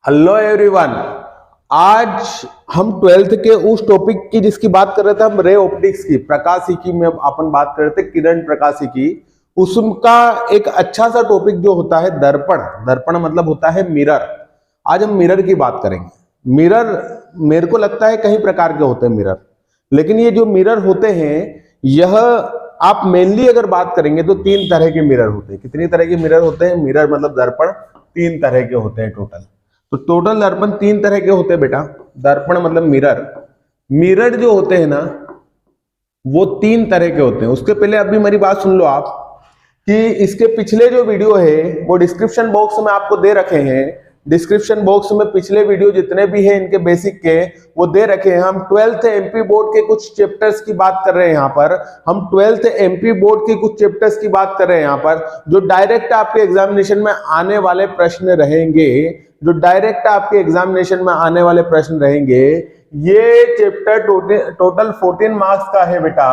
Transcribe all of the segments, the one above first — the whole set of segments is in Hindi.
Hello everyone. आज हम ट्वेल्थ के उस टॉपिक की जिसकी बात कर रहे थे, हम रे ऑप्टिक्स की, प्रकाशिकी में अपन बात कर रहे थे, किरण प्रकाशिकी। उसका एक अच्छा सा टॉपिक जो होता है दर्पण। दर्पण मतलब होता है मिरर। आज हम मिरर की बात करेंगे। मिरर मेरे को लगता है कई प्रकार के होते हैं मिरर, लेकिन ये जो मिरर होते हैं यह आप मेनली अगर बात करेंगे तो तीन तरह के मिरर होते हैं। कितनी तरह के मिरर होते हैं? मिरर मतलब दर्पण तीन तरह के होते हैं टोटल। तो टोटल दर्पण तीन तरह के होते हैं बेटा। दर्पण मतलब मिरर। मिरर जो होते हैं ना वो तीन तरह के होते हैं। उसके पहले अभी मेरी बात सुन लो आप कि इसके पिछले जो वीडियो है वो डिस्क्रिप्शन बॉक्स में आपको दे रखे हैं। डिस्क्रिप्शन बॉक्स में पिछले वीडियो जितने भी हैं इनके बेसिक के वो दे रखे हैं। हम 12th एमपी बोर्ड के कुछ चैप्टर्स की बात कर रहे हैं यहाँ पर। हम 12th एमपी बोर्ड के कुछ चैप्टर्स की बात कर रहे हैं यहाँ पर, जो डायरेक्ट आपके एग्जामिनेशन में आने वाले प्रश्न रहेंगे। जो डायरेक्ट आपके एग्जामिनेशन में आने वाले प्रश्न रहेंगे। ये चैप्टर टोटल 14 मार्क्स का है बेटा।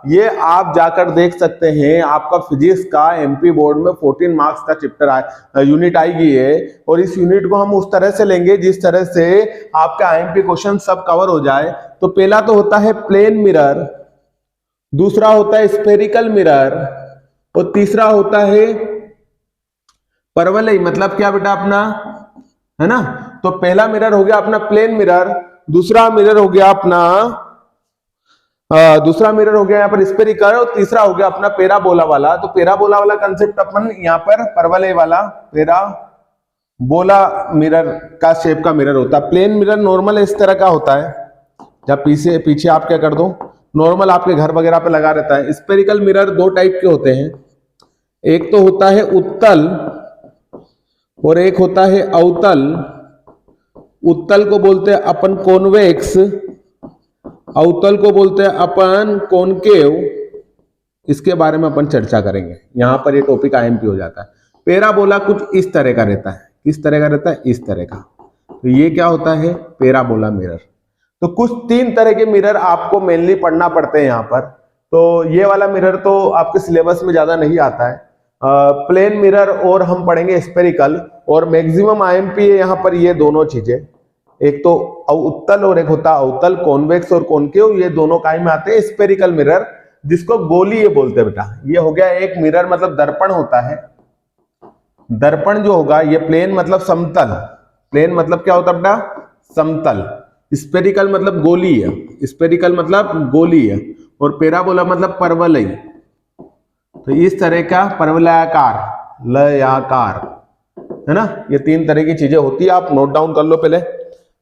ये आप जाकर देख सकते हैं। आपका फिजिक्स का एमपी बोर्ड में 14 मार्क्स का चैप्टर यूनिट आएगी है, और इस यूनिट को हम उस तरह से लेंगे जिस तरह से आपका आईएमपी क्वेश्चन सब कवर हो जाए। तो पहला तो होता है प्लेन मिरर, दूसरा होता है स्फेरिकल मिरर, और तीसरा होता है परवलय। मतलब क्या बेटा अपना, है ना? तो पहला मिरर हो गया अपना प्लेन मिरर, दूसरा मिरर हो गया अपना दूसरा मिरर हो गया यहाँ पर स्फेरिकल, और तीसरा हो गया अपना पैराबोला वाला। तो पैराबोला वाला कंसेप्ट अपन यहाँ पर परवलय वाला पैराबोला मिरर का शेप का मिरर होता है। प्लेन मिरर नॉर्मल इस तरह का होता है, जब पीछे आप क्या कर दो, नॉर्मल आपके घर वगैरह पे लगा रहता है। स्फेरिकल मिरर दो टाइप के होते हैं, एक तो होता है उत्तल और एक होता है अवतल। उत्तल को बोलते हैं अपन कॉन्वेक्स, अवतल को बोलते हैं अपन कॉनकेव। इसके बारे में अपन चर्चा करेंगे। यहां पर ये टॉपिक आईएमपी हो जाता है। पैराबोला कुछ इस तरह का रहता है। किस तरह का रहता है? इस तरह का। तो ये क्या होता है? Parabola mirror. तो कुछ तीन तरह के मिरर आपको मेनली पढ़ना पड़ते हैं यहाँ पर। तो ये वाला मिरर तो आपके सिलेबस में ज्यादा नहीं आता है। प्लेन मिरर और हम पढ़ेंगे स्फेरिकल, और मैक्सिमम आईएमपी है यहाँ पर ये दोनों चीजें। एक तो उत्तल और एक होता अवतल, कॉन्वेक्स और कॉनकेव। ये दोनों काय में आते हैं। स्फेरिकल मिरर जिसको गोलीय बोलते हैं बेटा, ये हो गया एक मिरर मतलब दर्पण होता है। दर्पण जो होगा ये प्लेन मतलब समतल। प्लेन मतलब क्या होता है बेटा? समतल। स्फेरिकल मतलब गोलीय, स्फेरिकल मतलब गोलीय, और पैराबोला मतलब परवलय। तो इस तरह का परवलयाकार, लयाकार, है ना? ये तीन तरह की चीजें होती है। आप नोट डाउन कर लो पहले,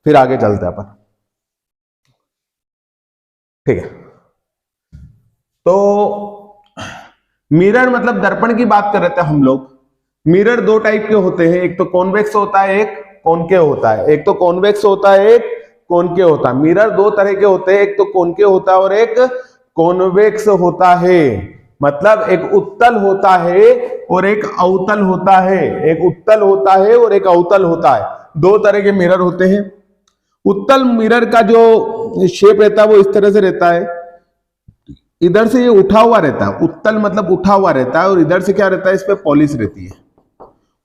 फिर आगे चलते हैं अपन। ठीक है। तो मिरर मतलब दर्पण की बात कर रहे थे हम लोग। मिरर दो टाइप के होते हैं, एक तो कॉन्वेक्स होता है, एक कॉनकेव होता है। एक तो कॉन्वेक्स होता है, एक कॉनकेव होता है। मिरर दो तरह के होते हैं, एक तो कॉनकेव होता है और एक कॉन्वेक्स होता है। मतलब एक उत्तल होता है और एक अवतल होता है। एक उत्तल होता है और एक अवतल होता है। दो तरह के मिरर होते हैं। उत्तल मिरर का जो शेप रहता है वो इस तरह से रहता है। इधर से ये उठा हुआ रहता है। उत्तल मतलब उठा हुआ रहता है, और इधर से क्या रहता है, इस पे पॉलिश रहती है।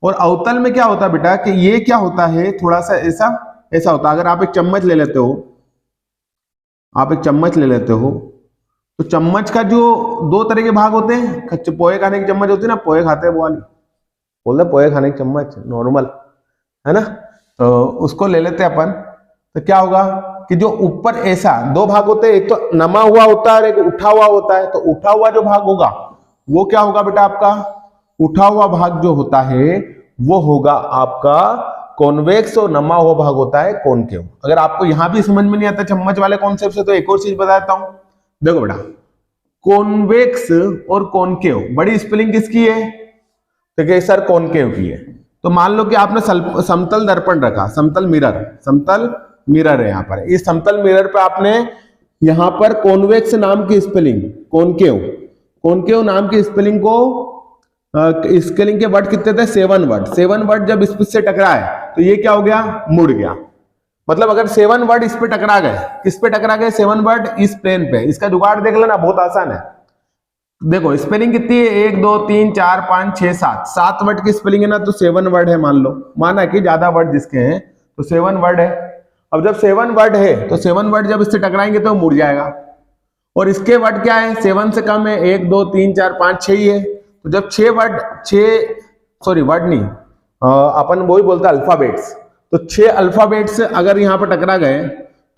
और अवतल में क्या होता है बेटा कि ये क्या होता है, थोड़ा सा ऐसा ऐसा होता है। अगर आप एक चम्मच ले लेते हो, आप एक चम्मच ले लेते हो, तो चम्मच का जो दो तरह के भाग होते हैं। पोहे खाने की चम्मच होती है ना, पोहे खाते हैं वो वाली, बोलते हैं पोहे खाने की चम्मच नॉर्मल, है ना? तो उसको ले लेते हैं अपन। तो क्या होगा कि जो ऊपर ऐसा दो भाग होते हैं, एक तो नमा हुआ होता है और एक उठा हुआ होता है। तो उठा हुआ जो भाग होगा वो क्या होगा बेटा? आपका उठा हुआ भाग जो होता है वो होगा आपका कॉन्वेक्स, और नमा हुआ भाग होता है कॉनकेव। अगर आपको यहां भी समझ में नहीं आता चम्मच वाले कॉन्सेप्ट से, तो एक और चीज बताता हूं। देखो बेटा, कॉन्वेक्स और कॉनकेव, बड़ी स्पेलिंग किसकी है? तो सर कॉनकेव की है। तो मान लो कि आपने समतल दर्पण रखा, समतल मिरर है यहाँ पर। इस समतल मिरर पे आपने यहाँ पर कॉन्वेक्स नाम की स्पेलिंग, कॉनकेव नाम की स्पेलिंग को, स्पेलिंग के वर्ड कितने थे? 7 वर्ड। 7 वर्ड जब इस से टकराए तो ये क्या हो गया? मुड़ गया। मतलब अगर 7 वर्ड इस पे टकरा गए, किस पे टकरा गए? 7 वर्ड इस प्लेन पे। इसका जुगाड़ देख लेना, बहुत आसान है। देखो स्पेलिंग कितनी है? 1 2 3 4 5 6 7 वर्ड की स्पेलिंग है ना, तो 7 वर्ड है मान लो। माना कि ज्यादा वर्ड जिसके हैं तो 7 वर्ड है। अब जब 7 वर्ड है तो 7 वर्ड जब इससे टकराएंगे तो मुड़ जाएगा, और इसके वर्ड क्या है, 7 से कम है, 1 2 3 4 5 6 ही है। तो जब 6 वर्ड, 6 वर्ड नहीं, अपन वही बोलते हैं अल्फाबेट्स, तो 6 अल्फाबेट्स अगर यहाँ पर टकरा गए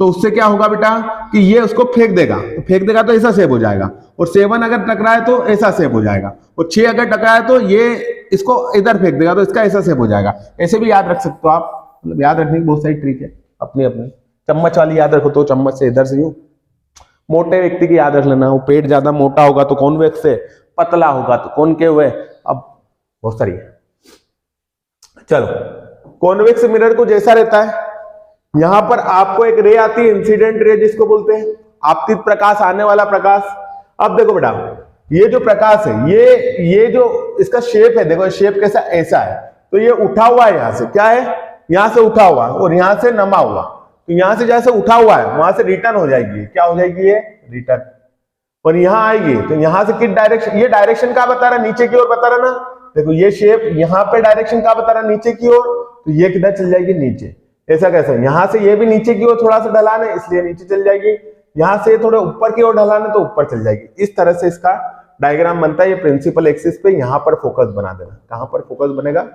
तो उससे क्या होगा बेटा कि ये उसको फेंक देगा, तो फेंक देगा तो ऐसा सेव हो जाएगा, और 7 अगर टकराए तो ऐसा सेव हो जाएगा, और 6 अगर टकराए तो ये इसको इधर फेंक देगा तो इसका ऐसा सेव हो जाएगा। ऐसे भी याद रख सकते हो आप, मतलब याद रखने की बहुत सारी ट्रिक है अपनी अपनी। चम्मच वाली याद रखो तो चम्मच से इधर से यूं, मोटे व्यक्ति की याद रख लेना, वो पेट ज्यादा मोटा होगा तो कॉन्वेक्स से, पतला होगा तो कॉनकेव है। अब बहुत सारी है, चलो कॉन्वेक्स मिरर को जैसा रहता है, यहां पर आपको एक रे आती है, इंसिडेंट रे जिसको बोलते हैं, आपतित प्रकाश, आने वाला प्रकाश। अब देखो बेटा, ये जो प्रकाश है, ये जो इसका शेप है, देखो शेप कैसा, ऐसा है, तो ये उठा हुआ है, यहां से क्या है, यहां से उठा हुआ है और यहां से नमा हुआ, तो यहां से जैसे उठा हुआ है वहां से रिटर्न हो जाएगी, क्या हो जाएगी ये रिटर्न, और यहां आएगी तो यहां से किस डायरेक्शन, ये डायरेक्शन क्या बता रहा है, नीचे की ओर बता रहा ना, देखो ये शेप यहां पे डायरेक्शन क्या बता रहा है, नीचे की ओर, तो ये किधर चल जाएगी, नीचे। ऐसा कैसे, यहां से ये भी नीचे की ओर थोड़ा सा ढलान है इसलिए नीचे चल जाएगी, यहां से थोड़े ऊपर की ओर ढलान है तो ऊपर चल जाएगी। इस तरह से इसका डायग्राम बनता है। ये प्रिंसिपल एक्सिस पे यहां पर फोकस बना देना, कहां पर फोकस बनेगा,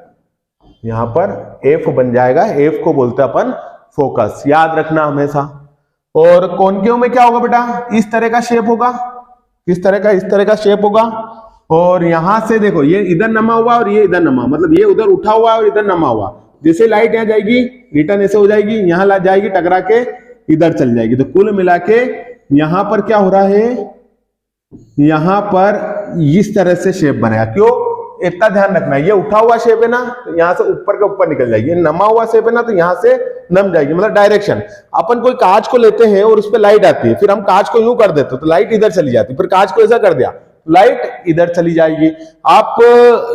यहां पर एफ बन जाएगा, एफ को बोलते हैं अपन फोकस, याद रखना हमेशा। और कॉनकेव में क्या होगा बेटा, इस तरह का शेप होगा, किस तरह का, इस तरह का शेप होगा, और यहां से देखो ये इधर नमा हुआ और ये इधर नमा, मतलब ये उधर उठा हुआ और इधर नमा हुआ, जैसे लाइट यहाँ जाएगी रिटर्न ऐसे हो जाएगी, यहाँ ला जाएगी टकरा के इधर चल जाएगी। तो कुल मिला के यहां पर क्या हो रहा है, यहां पर इस तरह से शेप बनेगा। क्यों, इतना ध्यान रखना, ये उठा हुआ शेप है ना तो यहां से ऊपर के ऊपर निकल जाएगी, नमा हुआ शेप है ना तो यहां से नम जाएगी, मतलब डायरेक्शन। अपन कोई कांच को लेते हैं और उस पर लाइट आती है, फिर हम कांच को यूं कर देते तो लाइट इधर चली जाती, फिर कांच को ऐसा कर दिया लाइट इधर चली जाएगी। आप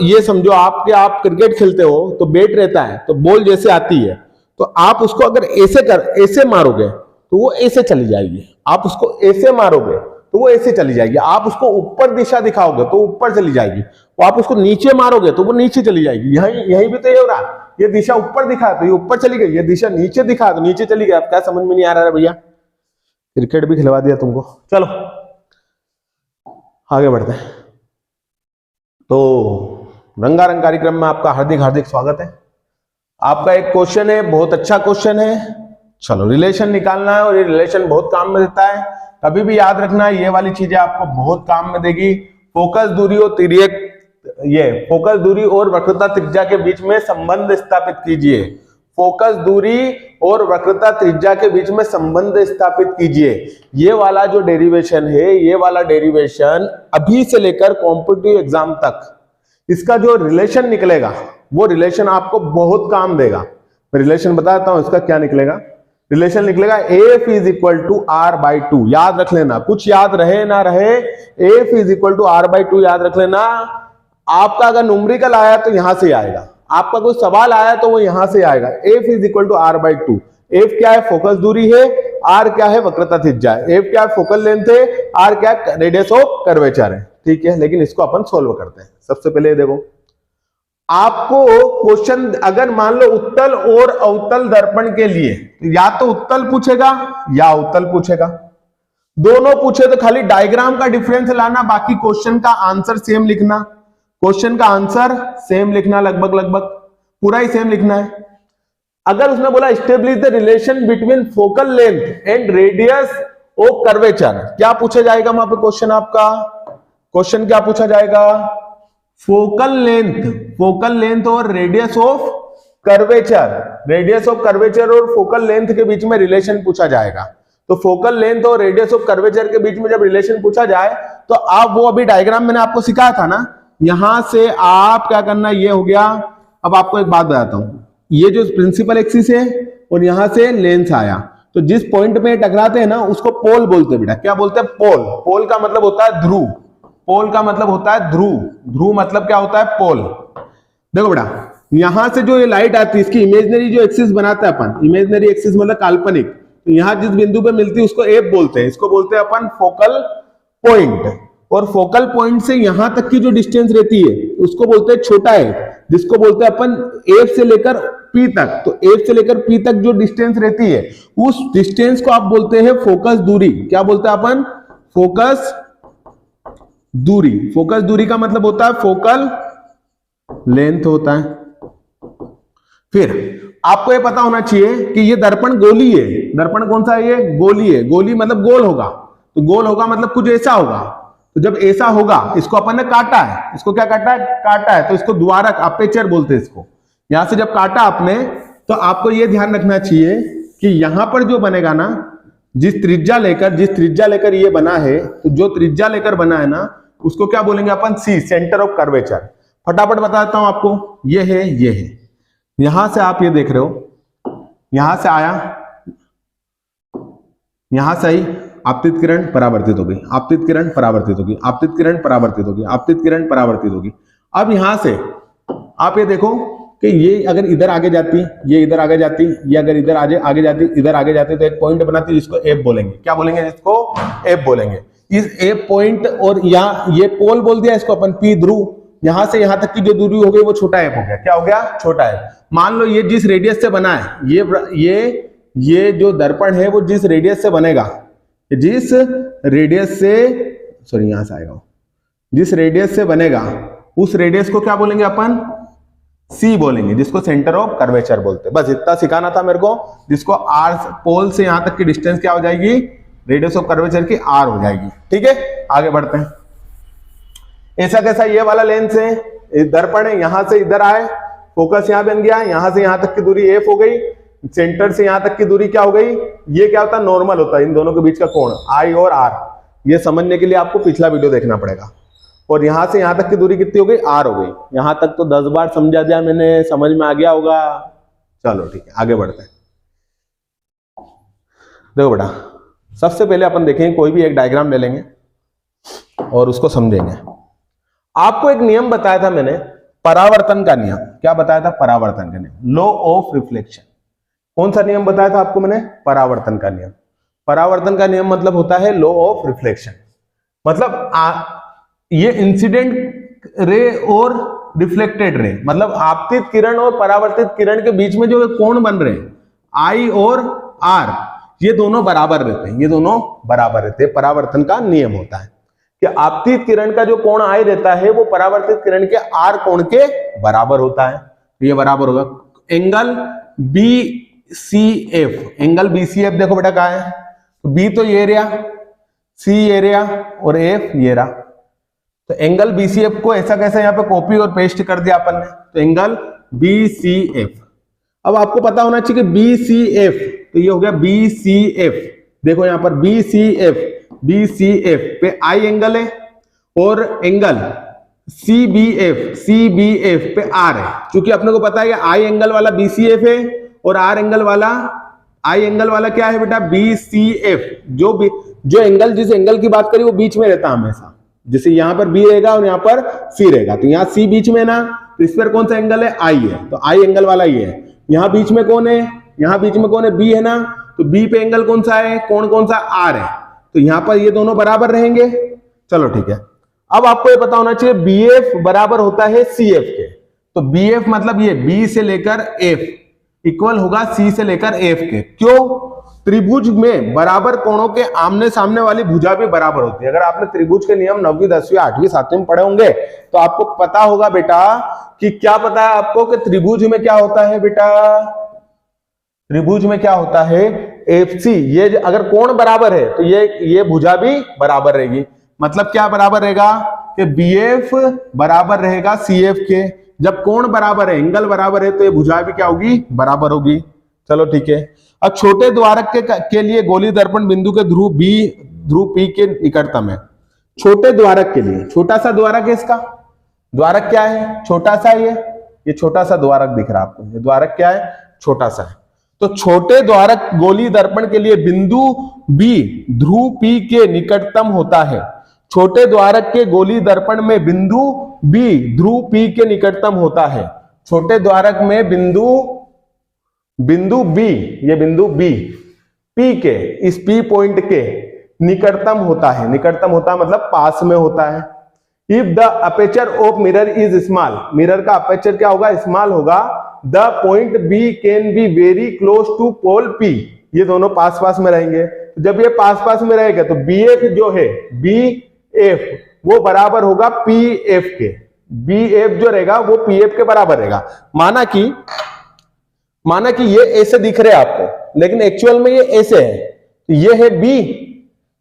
ये समझो, आप क्रिकेट खेलते हो तो बैट रहता है, तो बॉल जैसे आती है तो आप उसको अगर ऐसे मारोगे तो वो ऐसे चली जाएगी, आप उसको ऐसे मारोगे तो वो ऐसे चली जाएगी, आप उसको ऊपर दिशा दिखाओगे तो ऊपर चली जाएगी, तो आप उसको नीचे मारोगे तो वो नीचे चली जाएगी। यही भी तो ये हो रहा, ये दिशा ऊपर दिखा तो ये ऊपर चली गई, ये दिशा नीचे दिखा तो नीचे चली गई। आप क्या समझ में नहीं आ रहा है भैया, क्रिकेट भी खिलवा दिया तुमको। चलो आगे बढ़ते हैं। तो रंगारंग कार्यक्रम में आपका हार्दिक हार्दिक स्वागत है। आपका एक क्वेश्चन है, बहुत अच्छा क्वेश्चन है, चलो रिलेशन निकालना है, और ये रिलेशन बहुत काम में देता है, कभी भी याद रखना ये वाली चीजें आपको बहुत काम में देगी। फोकस दूरी और तिर्यक, ये फोकस दूरी और वक्रता त्रिज्या के बीच में संबंध स्थापित कीजिए, फोकस दूरी और वक्रता त्रिज्या के बीच में संबंध स्थापित कीजिए। ये वाला जो डेरिवेशन है, ये वाला डेरिवेशन अभी से लेकर कॉम्पिटिटिव एग्जाम तक इसका जो रिलेशन निकलेगा वो रिलेशन आपको बहुत काम देगा। मैं रिलेशन बताता हूं इसका क्या निकलेगा। रिलेशन निकलेगा F is equal to R by two, याद रख लेना, कुछ याद रहे ना रहे, F is equal to R by two याद रख लेना। आपका अगर न्यूमेरिकल आया तो यहां से आएगा, आपका कोई सवाल आया तो वो यहां से आएगा। F is equal to R by two, F क्या है, फोकस दूरी है, आर क्या है, वक्रता त्रिज्या है, एफ क्या है, फोकल लेंथ है, आर क्या है, रेडियस ऑफ कर्वेचर है। ठीक है, लेकिन इसको अपन सोल्व करते हैं। सबसे पहले देखो, आपको क्वेश्चन अगर मान लो उत्तल और अवतल दर्पण के लिए, या तो उत्तल पूछेगा या अवतल पूछेगा, दोनों पूछे तो खाली डायग्राम का डिफरेंस लाना, बाकी क्वेश्चन का आंसर सेम लिखना, क्वेश्चन का आंसर सेम लिखना, लगभग पूरा ही सेम लिखना है। अगर उसने बोला establish the relation between focal length and radius of curvature, क्या पूछा जाएगा वहां पे क्वेश्चन आपका, क्वेश्चन क्या पूछा जाएगा, फोकल लेंथ और radius of curvature, radius of curvature और फोकल लेंथ के बीच में रिलेशन पूछा जाएगा। तो फोकल लेंथ और रेडियस ऑफ कर्वेचर के बीच में जब रिलेशन पूछा जाए तो आप वो अभी डायग्राम मैंने आपको सिखाया था ना, यहां से आप क्या करना, ये हो गया। अब आपको एक बात बताता हूं, ये जो प्रिंसिपल एक्सिस है और यहां से लेंथ आया, तो जिस पॉइंट में टकराते हैं ना उसको पोल बोलते हैं बेटा। क्या बोलते हैं, पोल। पोल का मतलब होता है ध्रुव, पोल का मतलब होता है ध्रुव, ध्रुव मतलब क्या होता है, पोल। देखो बेटा, यहां से जो ये लाइट आती है इसकी इमेजिनरी जो एक्सिस बनाता है अपन, इमेजिनरी एक्सिस मतलब काल्पनिक, तो यहां जिस बिंदु पे मिलती है उसको एफ बोलते हैं, इसको बोलते हैं अपन फोकल पॉइंट। और फोकल पॉइंट से यहां तक की जो डिस्टेंस रहती है उसको बोलते हैं छोटा एफ, जिसको बोलते हैं अपन एफ से लेकर पी तक। तो एफ से लेकर पी तक जो डिस्टेंस रहती है उस डिस्टेंस को आप बोलते हैं फोकस दूरी। क्या बोलते हैं अपन? फोकस दूरी। फोकस दूरी का मतलब होता है फोकल लेंथ होता है। फिर आपको ये पता होना चाहिए कि ये दर्पण गोली है। दर्पण कौन सा है? ये गोली है। गोली मतलब गोल होगा, तो गोल होगा मतलब कुछ ऐसा होगा। तो जब ऐसा होगा, इसको अपन ने काटा है, इसको क्या काटा है? काटा है, तो इसको द्वारक अपेचर बोलते हैं इसको। यहां से जब काटा आपने, तो आपको यह ध्यान रखना चाहिए कि यहां पर जो बनेगा ना, जिस त्रिज्या लेकर ये बना है, तो जो त्रिज्या लेकर बना है ना, उसको क्या बोलेंगे अपन? सी, सेंटर ऑफ कर्वेचर। फटाफट बताता हूं आपको, ये है। यहां से आप ये देख रहे हो, यहां से आया, यहां से ही आपतित किरण परावर्तित होगी, आपतित किरण परावर्तित होगी, आपतित किरण परावर्तित होगी, आपतित किरण परावर्तित होगी। अब यहां से आप ये देखो कि ये अगर इधर आगे जाती, ये इधर आगे जाती, ये अगर इधर आगे जाती, इधर आगे जाती, तो एक पॉइंट बनाती जिसको एफ बोलेंगे। क्या बोलेंगे? इसको एफ बोलेंगे। इस एफ पॉइंट और यहाँ ये पोल बोल दिया इसको अपन, पी ध्रुव। यहां से यहां तक की जो दूरी हो गई वो छोटा एफ हो गया। क्या हो गया? छोटा एफ। मान लो ये जिस रेडियस से बना है, ये जो दर्पण है वो जिस रेडियस से बनेगा, जिस रेडियस से, सॉरी यहां से आएगा, जिस रेडियस से बनेगा उस रेडियस को क्या बोलेंगे अपन? सी बोलेंगे, जिसको सेंटर ऑफ कर्वेचर बोलते हैं। बस इतना सिखाना था मेरे को, जिसको आर पोल से यहां तक की डिस्टेंस क्या हो जाएगी? रेडियस ऑफ कर्वेचर की आर हो जाएगी। ठीक है, आगे बढ़ते हैं। ऐसा कैसा? ये वाला लेंस है, दर्पण है, यहां से इधर आए, फोकस यहां बन गया, यहां से यहां तक की दूरी एफ हो गई, सेंटर से यहां तक की दूरी क्या हो गई? ये क्या होता है? नॉर्मल होता है इन दोनों के बीच का कोण, आई और आर। ये समझने के लिए आपको पिछला वीडियो देखना पड़ेगा। और यहां से यहां तक की दूरी कितनी हो गई? आर हो गई। यहां तक तो 10 बार समझा दिया मैंने, समझ में आ गया होगा। चलो ठीक है, आगे बढ़ते हैं। देखो बेटा, सबसे पहले अपन देखेंगे, कोई भी एक डायग्राम ले लेंगे और उसको समझेंगे। आपको एक नियम बताया था मैंने, परावर्तन का नियम। क्या बताया था? परावर्तन का नियम, लॉ ऑफ रिफ्लेक्शन। कौन सा नियम बताया था आपको मैंने? परावर्तन का नियम। परावर्तन का नियम मतलब होता है लॉ ऑफ रिफ्लेक्शन। मतलब ये इंसिडेंट रे और रिफ्लेक्टेड रे, मतलब आपतित किरण और परावर्तित किरण के बीच में जो कोण बन रहे हैं, आई और आर, ये दोनों बराबर रहते हैं। ये दोनों बराबर रहते हैं। परावर्तन का नियम होता है कि आपतित किरण का जो कोण आई रहता है वो परावर्तित किरण के आर कोण के बराबर होता है। ये बराबर होगा। एंगल BCF, एंगल BCF देखो बेटा कहाँ है? तो बी तो ये एरिया, सी एरिया और एफ ये रहा। तो एंगल BCF को ऐसा कैसे यहाँ पे कॉपी और पेस्ट कर दिया अपन ने, तो एंगल BCF। अब आपको पता होना चाहिए कि BCF, तो ये हो गया BCF। देखो यहाँ पर BCF पे आई एंगल है और एंगल CBF पे आर है। क्योंकि अपने को पता है कि आई एंगल वाला BCF है और आर एंगल वाला, आई एंगल वाला क्या है बेटा? BCF। जो एंगल, जिस एंगल की बात करी वो बीच में रहता हमेशा। जैसे यहां पर B रहेगा और यहां पर C रहेगा, तो यहां C बीच में ना, तो इस पर कौन सा एंगल है? I है, तो I एंगल वाला ये है। यहां बीच में कौन है? यहां बीच में कौन है? B है ना, तो B पे एंगल कौन सा है? कोण कौन सा? R है। तो यहां पर ये दोनों बराबर रहेंगे। चलो ठीक है। अब आपको ये पता होना चाहिए BF बराबर होता है CF के। तो BF मतलब ये B से लेकर F इक्वल होगा C से लेकर F के। क्यों? त्रिभुज में बराबर कोणों के आमने सामने वाली भुजा भी बराबर होती है। अगर आपने त्रिभुज के नियम 9वीं 10वीं 8वीं 7वीं में पढ़े होंगे तो आपको पता होगा बेटा कि क्या पता है आपको कि त्रिभुज में क्या होता है बेटा? त्रिभुज में क्या होता है? FC। ये अगर कोण बराबर है तो ये भुजा भी बराबर रहेगी। मतलब क्या बराबर रहेगा? कि BF बराबर रहेगा CF के। जब कोण बराबर है, एंगल बराबर है, तो ये भुजा भी क्या होगी? बराबर होगी। चलो ठीक है। अब छोटे द्वारक के लिए गोली दर्पण बिंदु के ध्रुव P के निकटतम है। छोटे द्वारक के लिए, छोटा सा द्वारक है इसका। द्वारक क्या है? छोटा सा। ये छोटा सा द्वारक दिख रहा है आपको। ये द्वारक क्या है? छोटा सा है। तो छोटे द्वारक गोली दर्पण के लिए बिंदु B ध्रुव P के निकटतम होता है। छोटे द्वारक के गोली दर्पण में बिंदु B ध्रुव P के निकटतम होता है। छोटे द्वारक में बिंदु B, ये बिंदु B P के, इस P पॉइंट के निकटतम होता है। निकटतम होता है मतलब पास में होता है। If the aperture of mirror is small, mirror का अपेचर क्या होगा, स्मॉल होगा, the point B can be very close to pole P, ये दोनों पास पास में रहेंगे। तो जब ये पास पास में रहेगा तो बी एफ जो है, बी एफ वो बराबर होगा पी एफ के, बी एफ जो रहेगा वो पी एफ के बराबर रहेगा। माना कि ये ऐसे दिख रहे हैं आपको, लेकिन एक्चुअल में ये ऐसे है, तो ये है बी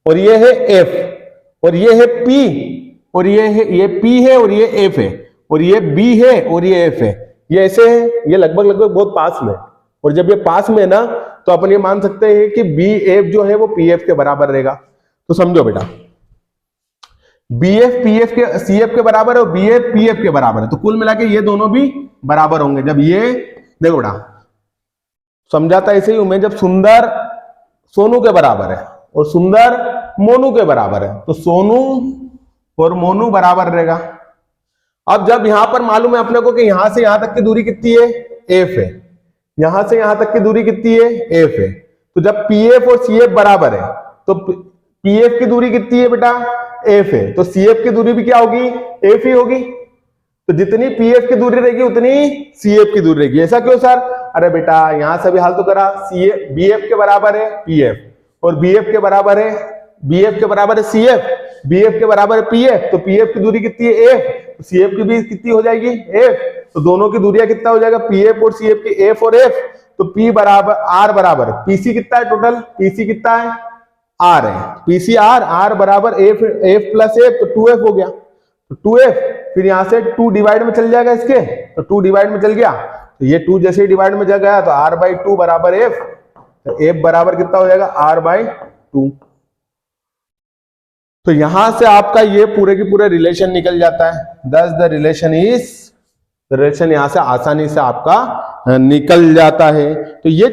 और ये है एफ और ये है पी और ये है, ये पी है और ये एफ है और ये बी है और ये एफ है, ये ऐसे है, ये लगभग लगभग बहुत पास में। और जब ये पास में है ना, तो अपन ये मान सकते हैं कि बी एफ जो है वो पी एफ के बराबर रहेगा। तो समझो बेटा, बी एफ पी एफ के सी एफ के बराबर है और बी एफ पी एफ के बराबर है, तो कुल मिला के ये दोनों भी बराबर होंगे। जब ये देखो बेटा, समझाता ऐसे ही हूं मैं, जब सुंदर सोनू के बराबर है और सुंदर मोनू के बराबर है, तो सोनू और मोनू बराबर रहेगा। अब जब यहां पर मालूम है अपने को कि यहां से यहां तक की दूरी कितनी है, एफ है, यहां से यहां तक की दूरी कितनी है, एफ है, तो जब पी एफ और सी एफ बराबर है तो पी एफ की दूरी कितनी है बेटा, एफ है, तो सी एफ की दूरी भी क्या होगी, एफ ही होगी। तो जितनी पी एफ की दूरी रहेगी उतनी सी एफ की दूरी रहेगी। ऐसा क्यों सर, अरे बेटा यहां से भी हाल तो करा, सी एफ बी एफ के बराबर है पी एफ और बी एफ के बराबर है, बी एफ के बराबर है सी एफ, बी एफ के बराबर है पी एफ, तो पी एफ की दूरी कितनी है, एफ, तो सी एफ की भी कितनी हो जाएगी, एफ, तो दोनों की दूरियां कितना हो जाएगा, पी एफ और सी एफ की, एफ और एफ, तो पी बराबर आर बराबर, पीसी कितना है टोटल, पीसी कितना है, आर है, पीसी आर, आर बराबर एफ, एफ प्लस एफ, तो 2f हो गया, तो 2f, फिर यहां से 2 डिवाइड में चल जाएगा इसके, तो 2 डिवाइड में चल गया, तो ये 2 जैसे ही डिवाइड में चल गया तो r बाई 2 बराबर f, तो f बराबर कितना हो जाएगा, r बाई 2। तो यहां से आपका ये पूरे की पूरे रिलेशन निकल जाता है। दस द रिलेशन इज, रिलेशन यहां से आसानी से आपका निकल जाता है। तो ये